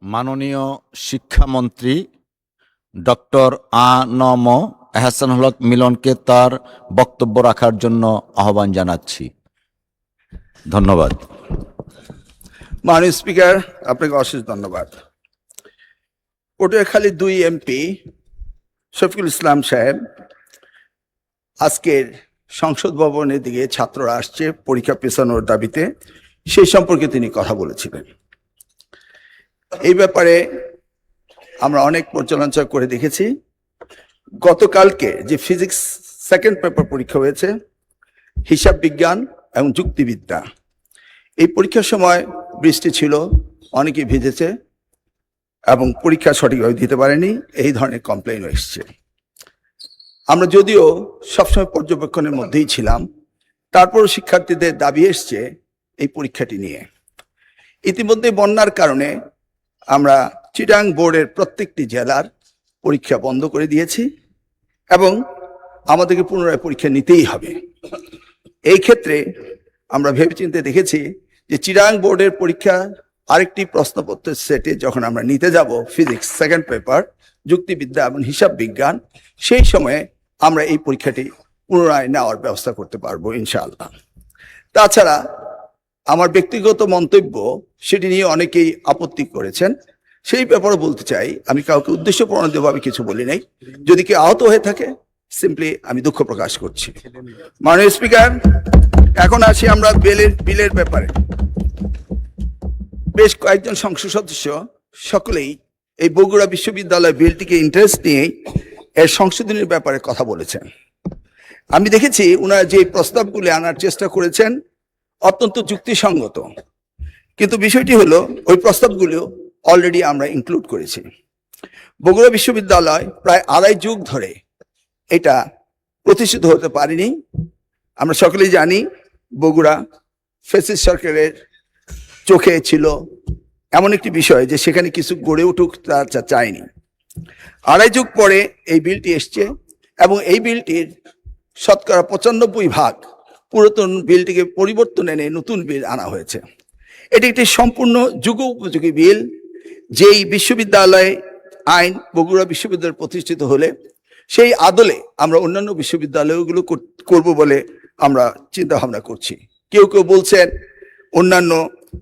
মাননীয় শিক্ষামন্ত্রী ডক্টর আ.ন.ম এহসানুল হক মিলনকে তার বক্তব্য রাখার জন্য আহ্বান জানাচ্ছি। ধন্যবাদ। মাননীয় স্পিকার, আপনাকে অশেষ ধন্যবাদ। পটুয়াখালী 2 এমপি শফিকুল ইসলাম সাহেব আজকের সংসদ ভবনের দিকে ছাত্ররা আসছে পরীক্ষা পেছানোর দাবিতে, সেই সম্পর্কে তিনি কথা বলেছিলেন। এই ব্যাপারে আমরা অনেক পর্যালোচনা করে দেখেছি। গতকালকে যে ফিজিক্স সেকেন্ড পেপার পরীক্ষা হয়েছে, হিসাব বিজ্ঞান এবং যুক্তিবিদ্যা, এই পরীক্ষার সময় বৃষ্টি ছিল, অনেকে ভিজেছে এবং পরীক্ষা সঠিকভাবে দিতে পারেনি, এই ধরনের কমপ্লেইন এসছে। আমরা যদিও সবসময় পর্যবেক্ষণের মধ্যেই ছিলাম, তারপরও শিক্ষার্থীদের দাবি এসছে এই পরীক্ষাটি নিয়ে। ইতিমধ্যে বন্যার কারণে আমরা চিটাং বোর্ডের প্রত্যেকটি জেলার পরীক্ষা বন্ধ করে দিয়েছি এবং আমাদেরকে পুনরায় পরীক্ষা নিতেই হবে। এই ক্ষেত্রে আমরা ভেবেচিন্তে দেখেছি যে চিটাং বোর্ডের পরীক্ষা আরেকটি প্রশ্নপত্রের সেটে যখন আমরা নিতে যাব ফিজিক্স সেকেন্ড পেপার, যুক্তিবিদ্যা এবং হিসাব বিজ্ঞান, সেই সময়ে আমরা এই পরীক্ষাটি পুনরায় নেওয়ার ব্যবস্থা করতে পারবো ইনশাআল্লাহ। তাছাড়া আমার ব্যক্তিগত মন্তব্য, সেটি নিয়ে অনেকেই আপত্তি করেছেন, সেই ব্যাপারে বলতে চাই, আমি কাউকে উদ্দেশ্য প্রণোদিতভাবে কিছু বলি নাই। যদি কেউ আহত হয়ে থাকে, সিম্পলি আমি দুঃখ প্রকাশ করছি। মাননীয় স্পিকার, এখন আসি আমরা বিলের ব্যাপারে। বেশ কয়েকজন সংসদ সদস্য সকলেই এই বগুড়া বিশ্ববিদ্যালয় বিলটিকে ইন্টারেস্ট নিয়ে এর সংশোধনের ব্যাপারে কথা বলেছেন। আমি দেখেছি ওনারা যে প্রস্তাবগুলি আনার চেষ্টা করেছেন অত্যন্ত যুক্তিসঙ্গত, কিন্তু বিষয়টি হলো ওই প্রস্তাবগুলিও অলরেডি আমরা ইনক্লুড করেছি। বগুড়া বিশ্ববিদ্যালয় প্রায় 2.5 যুগ ধরে এটা প্রতিষ্ঠিত হতে পারেনি। আমরা সকলেই জানি বগুড়া ফ্যাসিস্ট সরকারের চোখে ছিল এমন একটি বিষয় যে সেখানে কিছু গড়ে উঠুক তা চায়নি। 2.5 যুগ পরে এই বিলটি এসছে এবং এই বিলটির শতকরা 95% পুরাতন বিলটিকে পরিবর্তন এনে নতুন বিল আনা হয়েছে। এটি একটি সম্পূর্ণ যুগোপযোগী বিল, যেই বিশ্ববিদ্যালয় আইন বগুড়া বিশ্ববিদ্যালয় প্রতিষ্ঠিত হলে সেই আদলে আমরা অন্যান্য বিশ্ববিদ্যালয়গুলো করব বলে আমরা চিন্তা ভাবনা করছি। কেউ কেউ বলছেন অন্যান্য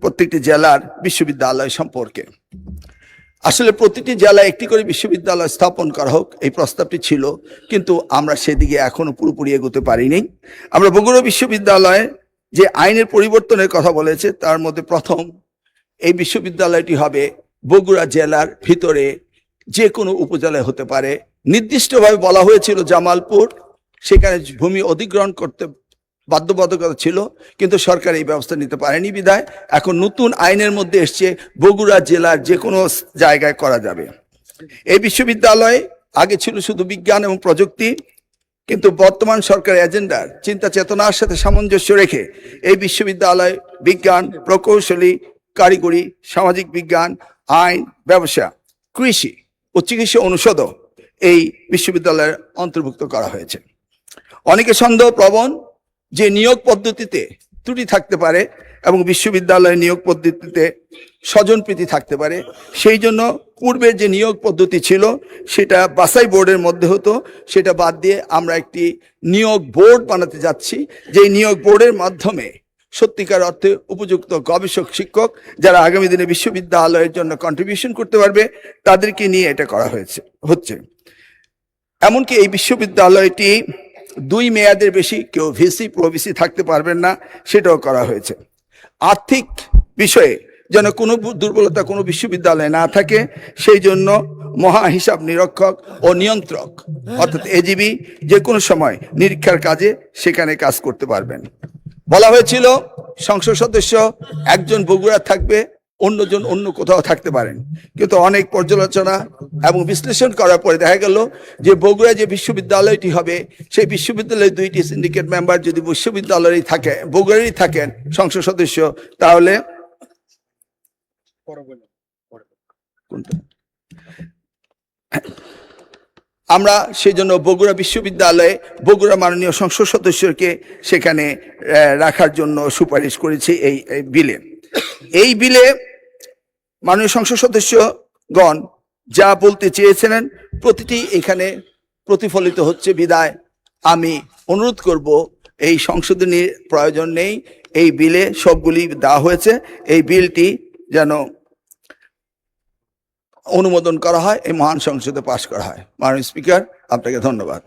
প্রত্যেকটি জেলার বিশ্ববিদ্যালয় সম্পর্কে। আসলে প্রতিটি জেলায় একটি করে বিশ্ববিদ্যালয় স্থাপন করা হোক, এই প্রস্তাবটি ছিল, কিন্তু আমরা সেদিকে এখনো পুরোপুরি এগোতে পারিনি। আমরা বগুড়া বিশ্ববিদ্যালয়ে যে আইনের পরিবর্তনের কথা বলেছে, তার মধ্যে প্রথম এই বিশ্ববিদ্যালয়টি হবে বগুড়া জেলার ভিতরে যে কোনো উপজেলায় হতে পারে। নির্দিষ্টভাবে বলা হয়েছিল জামালপুর, সেখানে ভূমি অধিগ্রহণ করতে বাধ্যবাধকতা ছিল, কিন্তু সরকার এই ব্যবস্থা নিতে পারেনি বিধায় এখন নতুন আইনের মধ্যে এসছে বগুড়া জেলার যে কোনো জায়গায় করা যাবে। এই বিশ্ববিদ্যালয় আগে ছিল শুধু বিজ্ঞান এবং প্রযুক্তি, কিন্তু বর্তমান সরকারের এজেন্ডার চিন্তা চেতনার সাথে সামঞ্জস্য রেখে এই বিশ্ববিদ্যালয় বিজ্ঞান, প্রকৌশলী, কারিগরি, সামাজিক বিজ্ঞান, আইন, ব্যবসা, কৃষি ও চিকিৎসা অনুষদও এই বিশ্ববিদ্যালয়ের অন্তর্ভুক্ত করা হয়েছে। অনেকে সন্দেহ প্রবণ যে নিয়োগ পদ্ধতিতে ত্রুটি থাকতে পারে এবং বিশ্ববিদ্যালয়ের নিয়োগ পদ্ধতিতে স্বজনপ্রীতি থাকতে পারে, সেই জন্য পূর্বের যে নিয়োগ পদ্ধতি ছিল সেটা বাছাই বোর্ডের মধ্যে হতো, সেটা বাদ দিয়ে আমরা একটি নিয়োগ বোর্ড বানাতে যাচ্ছি, যে নিয়োগ বোর্ডের মাধ্যমে সত্যিকার অর্থে উপযুক্ত গবেষক শিক্ষক যারা আগামী দিনে বিশ্ববিদ্যালয়ের জন্য কন্ট্রিবিউশন করতে পারবে, তাদেরকে নিয়ে এটা করা হচ্ছে। এমনকি এই বিশ্ববিদ্যালয়টি 2 মেয়াদের বেশি কেউ ভিসি প্রভিসি থাকতে পারবেন না, সেটাও করা হয়েছে। আর্থিক বিষয়ে যেন কোনো দুর্বলতা কোনো বিশ্ববিদ্যালয়ে না থাকে, সেই জন্য মহা হিসাব নিরীক্ষক ও নিয়ন্ত্রক অর্থাৎ এজিবি যে কোনো সময় নিরীক্ষার কাজে সেখানে কাজ করতে পারবেন। বলা হয়েছিল সংসদ সদস্য একজন বগুড়া থাকবে, অন্যজন অন্য কোথাও থাকতে পারেন, কিন্তু অনেক পর্যালোচনা এবং বিশ্লেষণ করার পরে দেখা গেল যে বগুড়া যে বিশ্ববিদ্যালয়টি হবে, সেই বিশ্ববিদ্যালয়ের 2টি সিন্ডিকেট মেম্বার যদি বিশ্ববিদ্যালয়েই থাকে, বগুড়ারই থাকেন সংসদ সদস্য, তাহলে আমরা সেই জন্য বগুড়া বিশ্ববিদ্যালয়ে বগুড়া মাননীয় সংসদ সদস্যকে সেখানে রাখার জন্য সুপারিশ করেছি এই বিলে। এই বিলে মাননীয় সংসদ সদস্যগণ যা বলতে চেয়েছিলেন প্রতিটি এখানে প্রতিফলিত হচ্ছে বিদায় আমি অনুরোধ করব এই সংশোধনীর প্রয়োজন নেই, এই বিলে সবগুলি দেওয়া হয়েছে, এই বিলটি যেন অনুমোদন করা হয়, এই মহান সংসদে পাশ করা হয়। মাননীয় স্পিকার, আপনাকে ধন্যবাদ।